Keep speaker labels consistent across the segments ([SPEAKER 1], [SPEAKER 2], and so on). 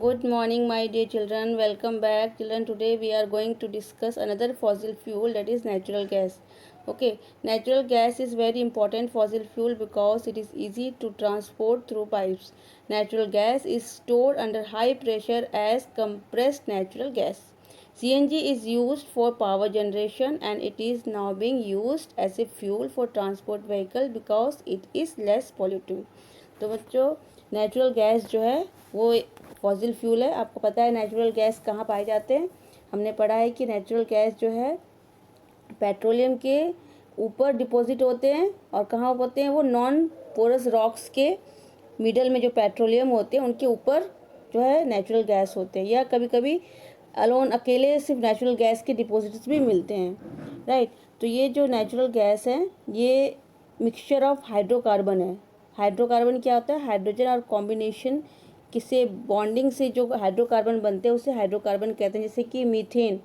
[SPEAKER 1] Good morning, my dear children. Welcome back, children. Today we are going to discuss another fossil fuel, that is natural gas. Okay, natural gas is very important fossil fuel because it is easy to transport through pipes. Natural gas is stored under high pressure as compressed natural gas. CNG is used for power generation and it is now being used as a fuel for transport vehicle because it is less polluting. तो बच्चों, natural gas जो है वो fossil fuel है। आपको पता है natural gas कहाँ पाए जाते हैं। हमने पढ़ा है कि नेचुरल गैस जो है पेट्रोलियम के ऊपर डिपॉजिट होते हैं और कहाँ होते हैं, वो नॉन पोरस रॉक्स के मिडल में जो पेट्रोलियम होते हैं उनके ऊपर जो है नेचुरल गैस होते हैं, या कभी कभी अलोन अकेले सिर्फ नेचुरल गैस के डिपॉजिट्स भी मिलते हैं, राइट। तो ये जो नेचुरल गैस है ये मिक्सचर ऑफ हाइड्रोकार्बन है। हाइड्रोकार्बन क्या होता है? हाइड्रोजन और कॉम्बिनेशन किसे बॉन्डिंग से जो हाइड्रोकार्बन बनते हैं उसे हाइड्रोकार्बन कहते हैं। जैसे कि मीथेन,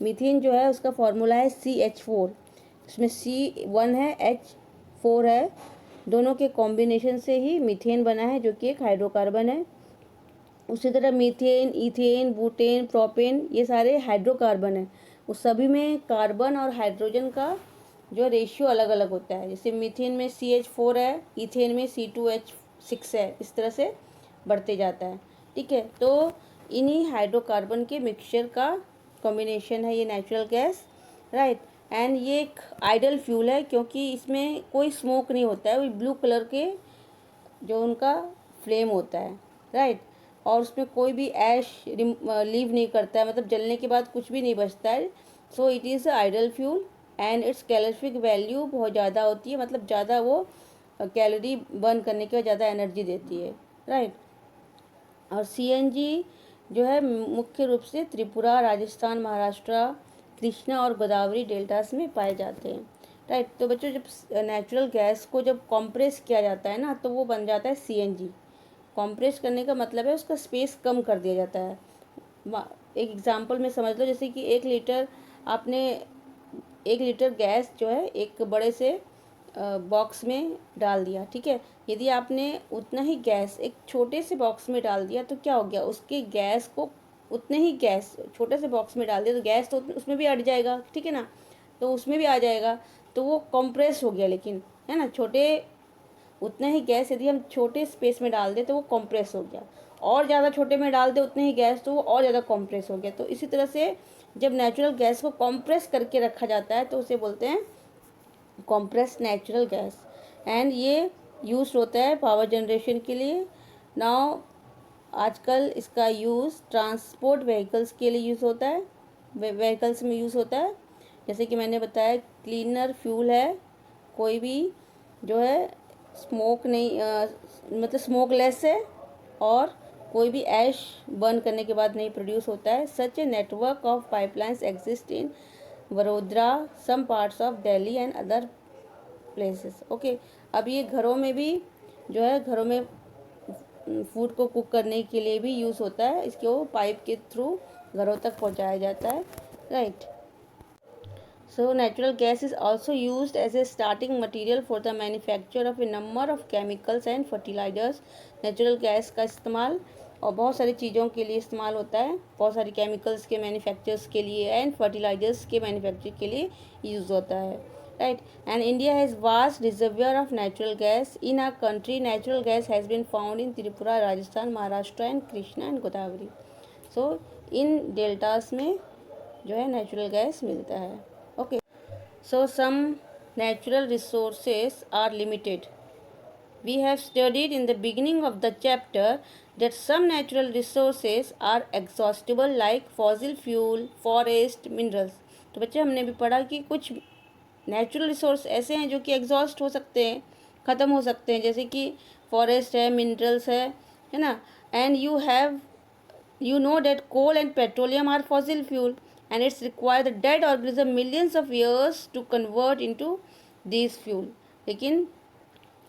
[SPEAKER 1] मीथेन जो है उसका फॉर्मूला है CH4, इसमें C1 है, H4 है, दोनों के कॉम्बिनेशन से ही मीथेन बना है जो कि एक हाइड्रोकार्बन है। उसी तरह मीथेन, इथेन, बुटेन, प्रोपेन, ये सारे हाइड्रोकार्बन हैं। उस सभी में कार्बन और हाइड्रोजन का जो रेशियो अलग अलग होता है। जैसे मीथेन में CH4 है, इथेन में C2H6 है, इस तरह से बढ़ते जाता है, ठीक है। तो इन्हीं हाइड्रोकार्बन के मिक्सचर का कॉम्बिनेशन है ये नेचुरल गैस, राइट। एंड ये एक आइडल फ्यूल है क्योंकि इसमें कोई स्मोक नहीं होता है, वो ब्लू कलर के जो उनका फ्लेम होता है, राइट। और उसमें कोई भी ऐश लीव नहीं करता है, मतलब जलने के बाद कुछ भी नहीं बचता है। So it is a ideal fuel and its calorific value बहुत ज़्यादा होती है, मतलब ज़्यादा वो कैलोरी बर्न करने के बाद ज़्यादा एनर्जी देती है, राइट। और CNG जो है मुख्य रूप से त्रिपुरा, राजस्थान, महाराष्ट्र, कृष्णा और गोदावरी डेल्टास में पाए जाते हैं, राइट। तो बच्चों, जब नेचुरल गैस को जब कॉम्प्रेस किया जाता है ना तो वो बन जाता है CNG। कॉम्प्रेस करने का मतलब है उसका स्पेस कम कर दिया जाता है। एक एग्जांपल में समझ लो, जैसे कि 1 लीटर गैस जो है एक बड़े से बॉक्स में डाल दिया, ठीक है। यदि आपने उतना ही गैस एक छोटे से बॉक्स में डाल दिया तो क्या हो गया, उसके गैस को उतने ही गैस छोटे से बॉक्स में डाल दिया तो गैस तो उसमें भी अट जाएगा, ठीक है ना, तो उसमें भी आ जाएगा, तो वो कंप्रेस हो गया। लेकिन है ना, उतना ही गैस यदि हम छोटे स्पेस में डाल दें तो वो कंप्रेस हो गया, और ज़्यादा छोटे में डाल दे उतने ही गैस तो वो और ज़्यादा कंप्रेस हो गया। तो इसी तरह से जब नेचुरल गैस को कंप्रेस करके रखा जाता है तो उसे बोलते हैं कॉम्प्रेस्ड नेचुरल गैस। एंड ये यूज होता है पावर जनरेशन के लिए। नाउ आजकल इसका यूज़ ट्रांसपोर्ट व्हीकल्स के लिए यूज़ होता है, व्हीकल्स में यूज़ होता है। जैसे कि मैंने बताया क्लीनर फ्यूल है, कोई भी जो है स्मोक नहीं मतलब स्मोकलेस है, और कोई भी ऐश बर्न करने के बाद नहीं प्रोड्यूस होता है। Such a network of pipelines exist in Vadodara, some parts of Delhi and other places. Okay, अब ये घरों में भी जो है, घरों में फूड को कुक करने के लिए भी यूज़ होता है, इसको पाइप के थ्रू घरों तक पहुंचाया जाता है, right. So natural gas is also used as a starting material for the manufacture of a number of chemicals and fertilizers. Natural gas का इस्तेमाल और बहुत सारी चीज़ों के लिए इस्तेमाल होता है, बहुत सारी केमिकल्स के मैन्युफैक्चर्स के लिए एंड फर्टिलाइजर्स के मैन्युफैक्चर के लिए यूज़ होता है, right. And India has vast reservoir of natural gas. In our country, natural gas has been found in Tripura, Rajasthan, Maharashtra and Krishna and Godavari. So इन deltas में जो है natural gas मिलता है, okay. So some natural resources are limited. We have studied in the beginning of the chapter that some natural resources are exhaustible like fossil fuel, forest, minerals. तो बच्चे हमने भी पढ़ा कि कुछ नेचुरल रिसोर्स ऐसे हैं जो कि एग्जॉस्ट हो सकते हैं, ख़त्म हो सकते हैं, जैसे कि फॉरेस्ट है, मिनरल्स है ना। And you know that coal and petroleum are fossil fuel and it's required the dead organism millions of years to convert into these fuel. लेकिन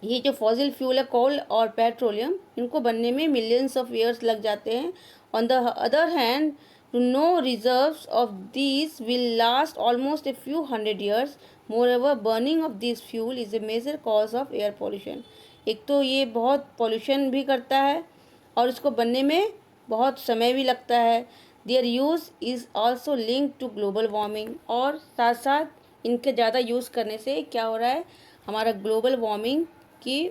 [SPEAKER 1] ये जो फॉसिल फ्यूल है, कोल और पेट्रोलियम, इनको बनने में मिलियंस ऑफ ईयर्स लग जाते हैं। On the other hand, to know reserves of these will last almost a few hundred years. Moreover burning of this fuel is a major cause of air pollution. एक तो ये बहुत pollution भी करता है और इसको बनने में बहुत समय भी लगता है। Their use is also link to global warming, और साथ साथ इनके ज़्यादा यूज़ करने से क्या हो रहा है, हमारा ग्लोबल वार्मिंग की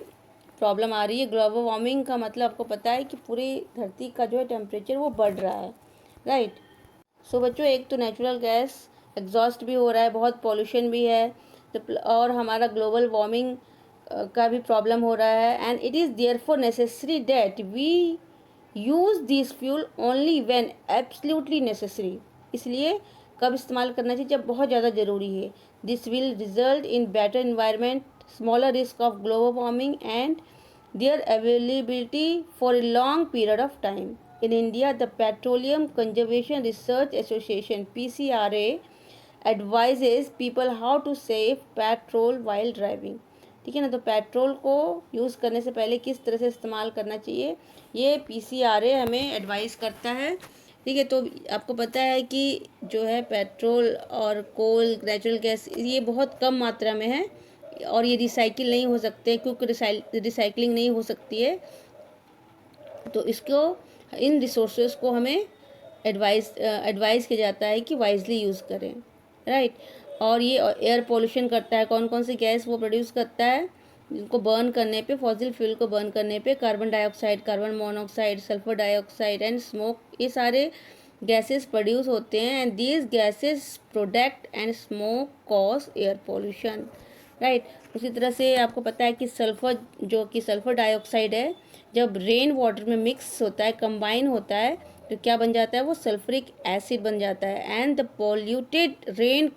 [SPEAKER 1] प्रॉब्लम आ रही है। ग्लोबल वार्मिंग का मतलब आपको पता है कि पूरी धरती का जो है टेम्परेचर वो बढ़ रहा है, राइट। सो बच्चों, एक तो नेचुरल गैस एग्जॉस्ट भी हो रहा है, बहुत पॉल्यूशन भी है, तो और हमारा ग्लोबल वार्मिंग का भी प्रॉब्लम हो रहा है। And it is therefore necessary that we use this fuel only when absolutely necessary. इसलिए कब इस्तेमाल करना चाहिए, जब बहुत ज़्यादा ज़रूरी है। This will result in better environment, smaller risk of global warming and their availability for a long period of time. In India, the Petroleum Conservation Research Association (PCRA) advises people how to save petrol while driving. ठीक है ना, तो petrol को use करने से पहले किस तरह से इस्तेमाल करना चाहिए, ये PCRA हमें एडवाइस करता है। ठीक है, तो आपको पता है कि जो है पेट्रोल और कोल, नेचुरल गैस, ये बहुत कम मात्रा में है और ये रिसाइकिल नहीं हो सकते, क्योंकि रिसाइकलिंग नहीं हो सकती है। तो इसको, इन रिसोर्सेज को हमें एडवाइस किया जाता है कि वाइजली यूज़ करें, राइट। और ये एयर पोल्यूशन करता है। कौन कौन सी गैस वो प्रोड्यूस करता है, जिनको बर्न करने पे, फॉसिल फ्यूल को बर्न करने पे carbon dioxide, carbon monoxide, sulphur dioxide and smoke, ये सारे गैसेस प्रोड्यूस होते हैं। And these gases product and smoke cause air pollution, right. उसी तरह से आपको पता है कि सल्फर, जो कि सल्फर डाइऑक्साइड है, जब रेन वाटर में मिक्स होता है, कंबाइन होता है, तो क्या बन जाता है, वो सल्फ्रिक एसिड बन जाता है। And the polluted rain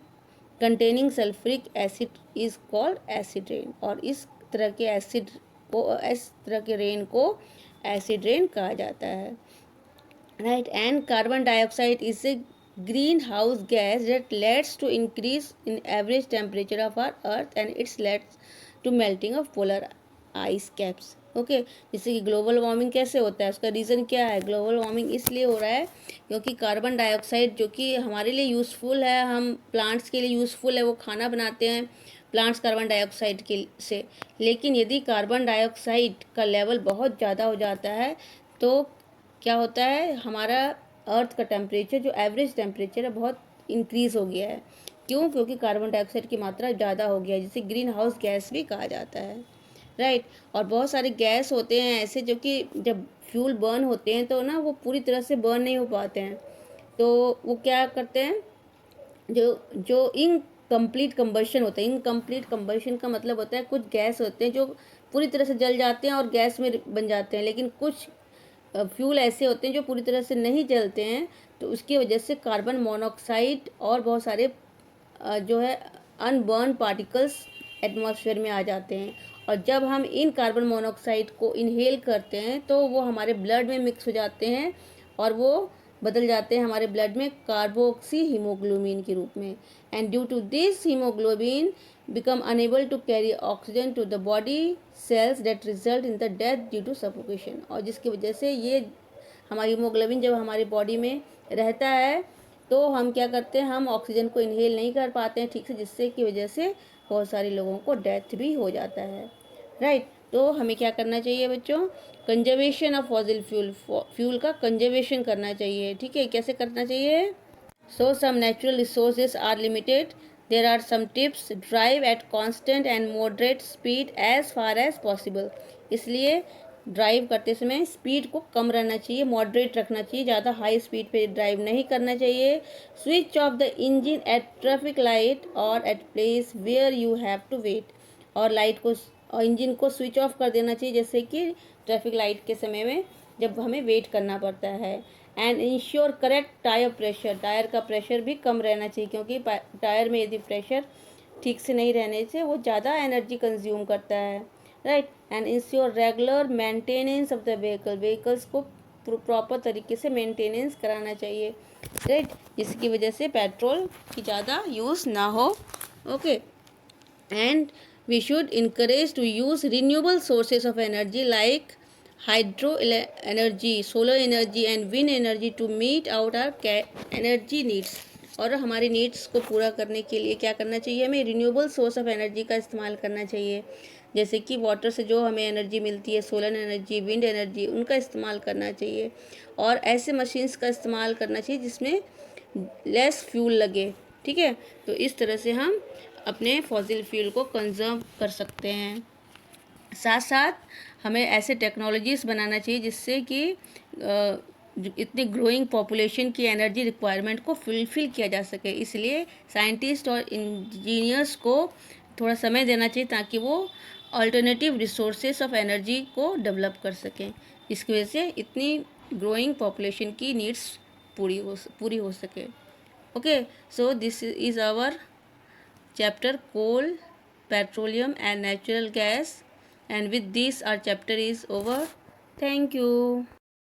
[SPEAKER 1] containing sulphuric acid is called acid rain. और इस तरह के एसिड को, इस तरह के रेन को एसिड रेन कहा जाता है, right. And carbon dioxide is a greenhouse gas that leads to increase in average temperature of our earth and it leads to melting of polar ice caps. Okay, जैसे कि global warming कैसे होता है, उसका reason क्या है। Global warming इसलिए हो रहा है क्योंकि कार्बन डाइऑक्साइड, जो कि हमारे लिए यूज़फुल है, हम प्लांट्स के लिए यूज़फुल है, वो खाना बनाते हैं प्लांट्स कार्बन डाइऑक्साइड के से। लेकिन यदि कार्बन डाइऑक्साइड का लेवल बहुत ज़्यादा हो जाता है तो क्या होता है, हमारा अर्थ का टेम्परेचर, जो एवरेज टेम्परेचर है, बहुत इंक्रीज़ हो गया है। क्यों? क्योंकि कार्बन डाइऑक्साइड की मात्रा ज़्यादा हो गया है, जिसे ग्रीन हाउस गैस भी कहा जाता है, राइट। और बहुत सारे गैस होते हैं ऐसे जो कि जब फ्यूल बर्न होते हैं तो ना वो पूरी तरह से बर्न नहीं हो पाते हैं, तो वो क्या करते हैं, जो जो इनकम्प्लीट कंबशन होता है। इनकम्प्लीट कंबशन का मतलब होता है कुछ गैस होते हैं जो पूरी तरह से जल जाते हैं और गैस में बन जाते हैं, लेकिन कुछ फ्यूल ऐसे होते हैं जो पूरी तरह से नहीं जलते हैं, तो उसकी वजह से कार्बन मोनोऑक्साइड और बहुत सारे जो है अनबर्न पार्टिकल्स एटमॉस्फेयर में आ जाते हैं। और जब हम इन कार्बन मोनोऑक्साइड को इनहेल करते हैं तो वो हमारे ब्लड में मिक्स हो जाते हैं और वो बदल जाते हैं हमारे ब्लड में कार्बोक्सी हीमोग्लोबिन के रूप में। And due to this haemoglobin become unable to carry oxygen to the body cells that result in the death due to suffocation। और जिसकी वजह से ये हमारी हीमोग्लोबिन जब हमारी बॉडी में रहता है तो हम क्या करते हैं, हम ऑक्सीजन को इनहेल नहीं कर पाते हैं ठीक से, जिससे की वजह से बहुत सारे लोगों को डेथ भी हो जाता है, राइट। तो हमें क्या करना चाहिए बच्चों, conservation of fossil fuel, fuel का कंजर्वेशन करना चाहिए, ठीक है। कैसे करना चाहिए, so some natural resources are limited, there are some tips, drive at constant and moderate speed as far as possible। इसलिए ड्राइव करते समय स्पीड को कम रहना चाहिए, मॉडरेट रखना चाहिए, ज़्यादा हाई स्पीड पे ड्राइव नहीं करना चाहिए। Switch off the engine at traffic light और at place where you have to wait. और लाइट को और इंजन को स्विच ऑफ कर देना चाहिए, जैसे कि ट्रैफिक लाइट के समय में जब हमें वेट करना पड़ता है। And ensure correct tyre pressure, tyre का प्रेशर भी कम रहना चाहिए, क्योंकि टायर में यदि प्रेशर ठीक से नहीं रहने से वो ज़्यादा एनर्जी कंज्यूम करता है, right. And ensure regular maintenance of the vehicle, vehicles को प्रॉपर तरीके से मेंटेनेंस कराना चाहिए, राइट, जिसकी वजह से पेट्रोल की ज़्यादा यूज़ ना हो, okay. And we should encourage to use renewable sources of energy like hydro energy, solar energy and wind energy to meet out our energy needs. और हमारे नीड्स को पूरा करने के लिए क्या करना चाहिए, हमें रिन्यूएबल सोर्स ऑफ एनर्जी का इस्तेमाल करना चाहिए, जैसे कि वाटर से जो हमें एनर्जी मिलती है, सोलर एनर्जी, विंड एनर्जी, उनका इस्तेमाल करना चाहिए और ऐसे मशीन्स का इस्तेमाल करना चाहिए जिसमें लेस फ्यूल लगे, ठीक है। तो इस तरह से हम अपने फॉसिल फ्यूल को कंजर्व कर सकते हैं। साथ साथ हमें ऐसे टेक्नोलॉजीज़ बनाना चाहिए जिससे कि इतनी ग्रोइंग पॉपुलेशन की एनर्जी रिक्वायरमेंट को फुलफ़िल किया जा सके। इसलिए साइंटिस्ट और इंजीनियर्स को थोड़ा समय देना चाहिए ताकि वो अल्टरनेटिव रिसोर्सेज ऑफ एनर्जी को डेवलप कर सकें। इसकी वजह से इतनी ग्रोइंग पॉपुलेशन की नीड्स पूरी हो सके। Okay, so this is our chapter coal, petroleum and natural gas, and with this our chapter is over. Thank you.